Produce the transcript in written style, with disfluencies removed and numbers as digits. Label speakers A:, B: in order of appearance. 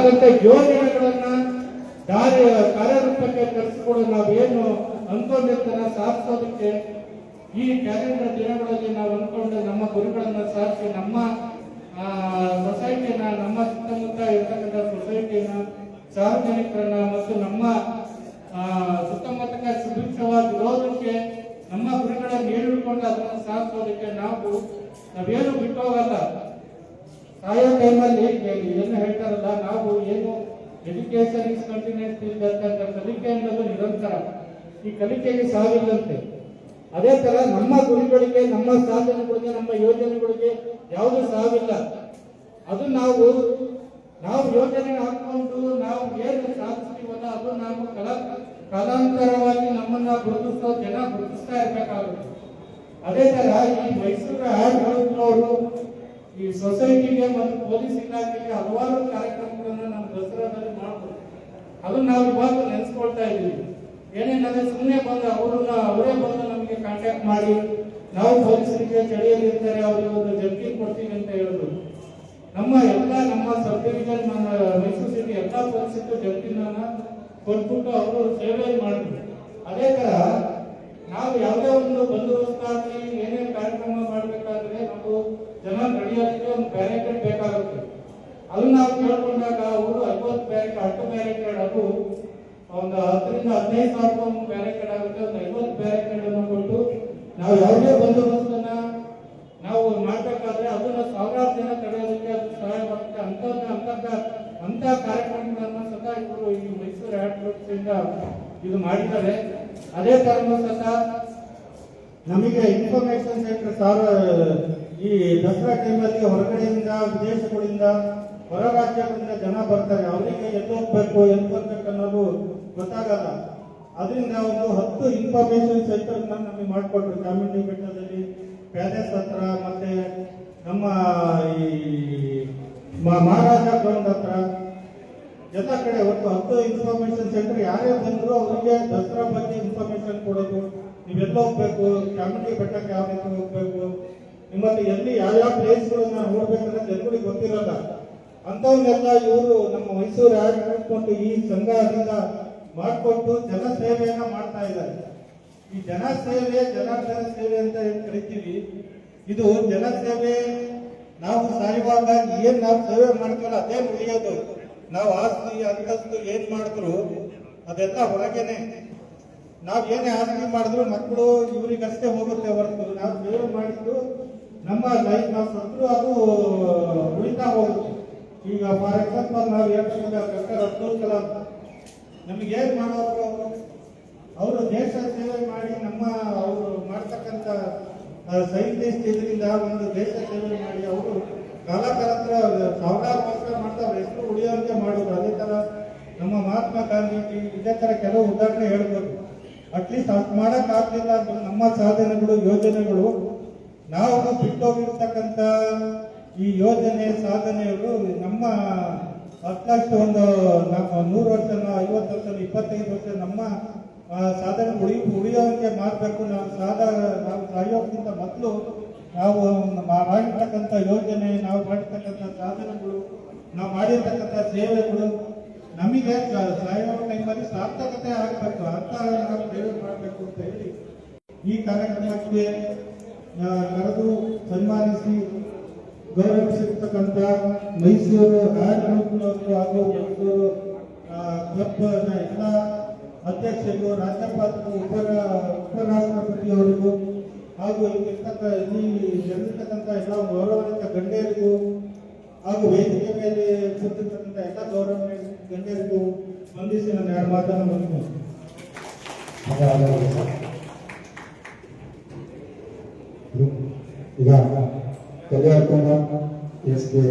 A: ಹಾಗಂತ ಯೋಜನೆಗಳನ್ನ ಕಾರ್ಯರೂಪಕ್ಕೆ ತರಿಸಿಕೊಂಡು ನಾವೇನು ಅನ್ಕೊಂಡಿರ್ತಾರ ಸಾಧಿಸೋದಕ್ಕೆ ಈ ಕ್ಯಾಲೆಂಡರ್ ದಿನಗಳಲ್ಲಿ ನಾವು ಅನ್ಕೊಂಡು ನಮ್ಮ ಗುರಿಗಳನ್ನ ಸಾಧಿಸಿ ನಮ್ಮ ಸೊಸೈಟಿನ, ನಮ್ಮ ಸುತ್ತಮುತ್ತ ಇರ್ತಕ್ಕಂಥ ಸೊಸೈಟಿನ, ಸಾರ್ವಜನಿಕರನ್ನ ಮತ್ತು ನಮ್ಮ ಸುತ್ತಮುತ್ತಕ್ಕೆ ಸುಭಿಕ್ಷವಾಗಿರೋದಕ್ಕೆ ನಮ್ಮ ಗುರಿಗಳನ್ನು ಹೇಳಿಕೊಂಡು ಅದನ್ನು ಸಾಧಿಸೋದಕ್ಕೆ ನಾವೇನು ಬಿಟ್ಟೋಗಲ್ಲ. ಸಾಯೋ ಟೈಮಲ್ಲಿ ಏನು ಹೇಳ್ತಾರಲ್ಲ, ನಾವು ಏನು ಎಜುಕೇಶನ್ ಇಸ್ ಕಂಟಿನ್ಯೂಸ್ ಕಲಿಕೆ ಅನ್ನೋದು ನಿರಂತರ. ಈ ಕಲಿಕೆಗೆ ಸಾವಿಲ್ಲಂತೆ. ಅದೇ ತರ ನಮ್ಮ ಗುರಿಗಳಿಗೆ, ನಮ್ಮ ಸಾಧನೆಗಳಿಗೆ, ನಮ್ಮ ಯೋಜನೆಗಳಿಗೆ ಯಾವುದೂ ಸಾವಿಲ್ಲ. ಅದು ನಾವು ಯೋಜನೆ ಹಾಕೊಂಡು ನಾವು ಏನು ಸಾಧಿಸ್ತೀವಲ್ಲ ಅದು ನಾವು ಕಾಲಾಂತರವಾಗಿ ನಮ್ಮನ್ನ ಜನ ಗುರುತಿಸ್ತಾ ಇರ್ಬೇಕಾಗುತ್ತೆ. ಅದೇ ತರ ಈ ಮೈಸೂರು ಆಡಳಿತದವರು ಈ ಸೊಸೈಟಿಗೆ ಮತ್ತು ಪೊಲೀಸ್ ಇಲಾಖೆಗೆ ಹಲವಾರು ಕಾರ್ಯಕ್ರಮಗಳನ್ನ ನಮ್ಮ ದಸರಾದಲ್ಲಿ ಮಾಡ್ಬೋದು. ಅದನ್ನ ನಾವು ಇವಾಗ ನೆನೆಸ್ಕೊಳ್ತಾ ಇದ್ದೀವಿ. ಏನೇನಂದ್ರೆ ಸುಮ್ಮನೆ ಬಂದು ಅವರೇ ಬಂದು ನಮಗೆ ಕಾಂಟ್ಯಾಕ್ಟ್ ಮಾಡಿ ನಾವು ಪೊಲೀಸರಿಗೆ ಚಳಿಯಲ್ಲಿ ಇರ್ತಾರೆ, ಅವ್ರಿಗೆ ಒಂದು ಜರ್ಕಿನ್ ಕೊಡ್ತೀವಿ ಅಂತ ಹೇಳಿದ್ರು. ನಮ್ಮ ಸಬ್ ಡಿವಿಷನ್, ನಮ್ಮ ಮೈಸೂರು ಸಿಟಿ ಎಲ್ಲ ಪೊಲೀಸರು ಜರ್ಕಿನ್ ಕೊಟ್ಬಿಟ್ಟು ಅವರು ಸೇವೆ ಮಾಡಿದ್ರು. ಅದೇ ತರ ನಾವು ಯಾವುದೇ ಒಂದು ಬಂದೋಬಸ್ತಾಗಿ ಏನೇನು ಕಾರ್ಯಕ್ರಮ ಮಾಡಬೇಕಾದ್ರೆ ನಾವು ಜನ ನಡೆಯೋದಕ್ಕೆ ಒಂದು ಬ್ಯಾರಿಕೇಡ್ ಬೇಕಾಗುತ್ತೆ. ಅದು ನಾವು ಕೇಳ್ಕೊಂಡಾಗ ಅವರು 50 ಬ್ಯಾರಿಕೇಡ್ ಅದು ಒಂದು 10 ರಿಂದ 15 ಸಾವಿರ ಬ್ಯಾರಿಕೇಡ್ ಆಗುತ್ತೆ. ಒಂದು 50 ಬ್ಯಾರಿಕೇಡ್ ಅನ್ನು ಕೊಟ್ಟು ನಾವು ಯಾವುದೇ ಬಂದೋಬಸ್ತನ್ನ ನಾವು ಮಾಡಬೇಕಾದ್ರೆ ಅದನ್ನ ಸಾವಿರಾರು ಜನ ತಡೆಯೋದಕ್ಕೆ ಅದು ಸಹಾಯವಾಗುತ್ತೆ. ಅಂತ ಕಾರ್ಯಕ್ರಮಗಳನ್ನ ಸದಾ ಇವರು ಈ ಮೈಸೂರು ಆಡಳಿತದಿಂದ ಇದು ಮಾಡಿದ್ದಾರೆ. ಅದೇ ತರ ಸಹ ನಮಗೆ ಇನ್ಫಾರ್ಮೇಶನ್ ಸೆಂಟರ್ ಈ ದಸರಾ ಟೈಮಲ್ಲಿ ಹೊರಗಡೆಯಿಂದ, ವಿದೇಶಗಳಿಂದ, ಹೊರ ರಾಜ್ಯಗಳಿಂದ ಜನ ಬರ್ತಾರೆ. ಅವರಿಗೆ ಎಲ್ಲಿ ಹೋಗ್ಬೇಕು, ಎಲ್ಲಿ ಬರ್ಬೇಕು ಅನ್ನೋದು ಗೊತ್ತಾಗಲ್ಲ. ಅದರಿಂದ ಒಂದು 10 ಇನ್ಫಾರ್ಮೇಶನ್ ಸೆಂಟರ್ ನಮಗೆ ಮಾಡಿಕೊಟ್ರು. ಚಾಮುಂಡಿ ಬೆಟ್ಟದಲ್ಲಿ, ಪ್ಯಾಲೇಸ್ ಹತ್ರ, ಮತ್ತೆ ನಮ್ಮ ಈ ಮಹಾರಾಜ ಗ್ರೌಂಡ್ ಹತ್ರ ಎಲ್ಲ ಕಡೆ ಒಟ್ಟು 10 ಇನ್ಫಾರ್ಮೇಶನ್ ಸೆಂಟರ್. ಯಾರೇ ಬಂದ್ರು ಅವರಿಗೆ ದಸರಾ ಬಗ್ಗೆ ಇನ್ಫಾರ್ಮೇಶನ್ ಕೊಡೋದು. ನೀವೆಲ್ಲ ಹೋಗ್ಬೇಕು, ಚಾಮುಂಡಿ ಬೆಟ್ಟಕ್ಕೆ ಯಾವ ರೀತಿ ಹೋಗ್ಬೇಕು, ಮತ್ತೆ ಎಲ್ಲಿ ಯಾವ್ಯಾವ ಪ್ಲೇಸ್ಗಳನ್ನ ನೋಡ್ಬೇಕಂದ್ರೆ ಜನಗಳಿಗೆ ಗೊತ್ತಿರಲ್ಲ. ಅಂತವನ್ನೆಲ್ಲ ಇವರು ನಮ್ಮ ಮೈಸೂರು ಆಡಳಿತಕೊಂಡು ಈ ಸಂಘದಿಂದ ಮಾಡಿಕೊಟ್ಟು ಜನ ಸೇವೆಯನ್ನ ಮಾಡ್ತಾ ಇದ್ದಾರೆ. ಈ ಜನ ಸೇವೆ, ಜನಾರ್ದನ ಸೇವೆ ಅಂತ ಏನ್ ಕರಿತೀವಿ, ಇದು ಜನ ಸೇವೆ. ನಾವು ಸಾಯುವಾಗ ಏನ್ ನಾವು ಸೇವೆ ಮಾಡ್ತೀವಲ್ಲ ಅದೇ ಉಳಿಯೋದು. ನಾವು ಆಸ್ತಿ ಅಂತಸ್ತು ಏನ್ ಮಾಡಿದ್ರು ಅದೆಲ್ಲ ಹೊರಗೇನೆ. ನಾವ್ ಏನೇ ಆಸ್ತಿ ಮಾಡಿದ್ರು ಮಕ್ಕಳು ಇವರಿಗಷ್ಟೇ ಹೋಗುತ್ತೆ ಹೊರತು ನಾವು ಸೇವೆ ಮಾಡಿದ್ದು ನಮ್ಮ ಲೈಫ್ ನಾವು ಸತ್ರು ಅದು ಉಳಿತಾ ಹೋಗುತ್ತೆ. ಈಗ ಫಾರ್ ಎಕ್ಸಾಂಪಲ್ ನಾವು ಹೇಳ್ಬೇಕಾದ್ರೆ ಅಬ್ದುಲ್ ಕಲಾಂ ನಮಗೇನ್ ಮಾಡೋರು, ಅವರು ದೇಶ ಸೇವೆ ಮಾಡಿ ಅವರು ಮಾಡ್ತಕ್ಕಂಥ ಸೈಂಟಿಸ್ಟ್ ಇದರಿಂದ ಒಂದು ದೇಶ ಸೇವೆ ಮಾಡಿ ಅವರು ಕಾಲಕಾಲಾಂತರ ಸಾವಿರಾರು ವರ್ಷ ಮಾಡ್ತಾ ಅವ್ರ ಹೆಸರು ಉಳಿಯೋಂಗೆ ಮಾಡೋದು. ಅದೇ ತರ ನಮ್ಮ ಮಹಾತ್ಮ ಗಾಂಧೀಜಿ ಇದೇ ತರ ಕೆಲವು ಉದಾಹರಣೆ ಹೇಳ್ಬೋದು. ಅಟ್ಲೀಸ್ಟ್ ಅದು ಮಾಡಕ್ ಆಗ್ಲಿಲ್ಲ ಅಂದ್ರೆ ನಮ್ಮ ಸಾಧನೆಗಳು, ಯೋಜನೆಗಳು, ನಾವು ಬಿಟ್ಟೋಗಿರ್ತಕ್ಕಂಥ ಈ ಯೋಜನೆ ಸಾಧನೆಗಳು ನಮ್ಮ ಅಟ್ಲೀಸ್ಟ್ ಒಂದು 100 ವರ್ಷ, 50 ವರ್ಷ, 25 ವರ್ಷ ನಮ್ಮ ಸಾಧನೆ ಉಳಿಯೋಂಗೆ ಮಾಡಬೇಕು. ನಾವು ಸಾಯೋಕ್ಕಿಂತ ಮೊದಲು ನಾವು ಮಾಡಿರ್ತಕ್ಕಂಥ ಯೋಜನೆ, ನಾವು ಮಾಡಿರ್ತಕ್ಕಂಥ ಸಾಧನೆಗಳು, ನಾವು ಮಾಡಿರ್ತಕ್ಕಂಥ ಸೇವೆಗಳು ನಮಗೆ ಸಾಯೋ ಟೈಮಲ್ಲಿ ಸಾರ್ಥಕತೆ ಆಗಬೇಕು ಅಂತ ನಾವು ಸೇವೆ ಮಾಡಬೇಕು ಅಂತ ಹೇಳಿ ಈ ಕಾರ್ಯಕ್ರಮಕ್ಕೆ ಕರೆದು ಸನ್ಮಾನಿಸಿ ಗೌರವಿಸಿರ್ತಕ್ಕಂಥ ಮೈಸೂರು ಆಡಳಿತದವರು ಹಾಗೂ ಮೈಸೂರು ಕ್ಲಬ್ನ ಎಲ್ಲ ಅಧ್ಯಕ್ಷರು, ರಾಜ್ಯಪಾಲರು, ಉಪರಾಷ್ಟ್ರಪತಿಯವರಿಗೂ ಹಾಗೂ ಇಲ್ಲಿ ನಡೆದಿರ್ತಕ್ಕಂಥ ಎಲ್ಲ ಗೌರವಾನ್ವಿತ ಗಣ್ಯರಿಗೂ ಹಾಗೂ ವೇದಿಕೆ ಮೇಲೆ ಕೂತಿರ್ತಕ್ಕಂಥ ಎಲ್ಲ ಗೌರವಾನ್ವಿತ ಗಣ್ಯರಿಗೂ ಸ್ಪಂದಿಸಿ ನನ್ನ 2 ಮಾತನ್ನು ಮುಗಿಸ್ತೇನೆ.
B: ಈಗ ಕಲಿಯಾಕೊಂಡ ಎಸ್ ಕೆ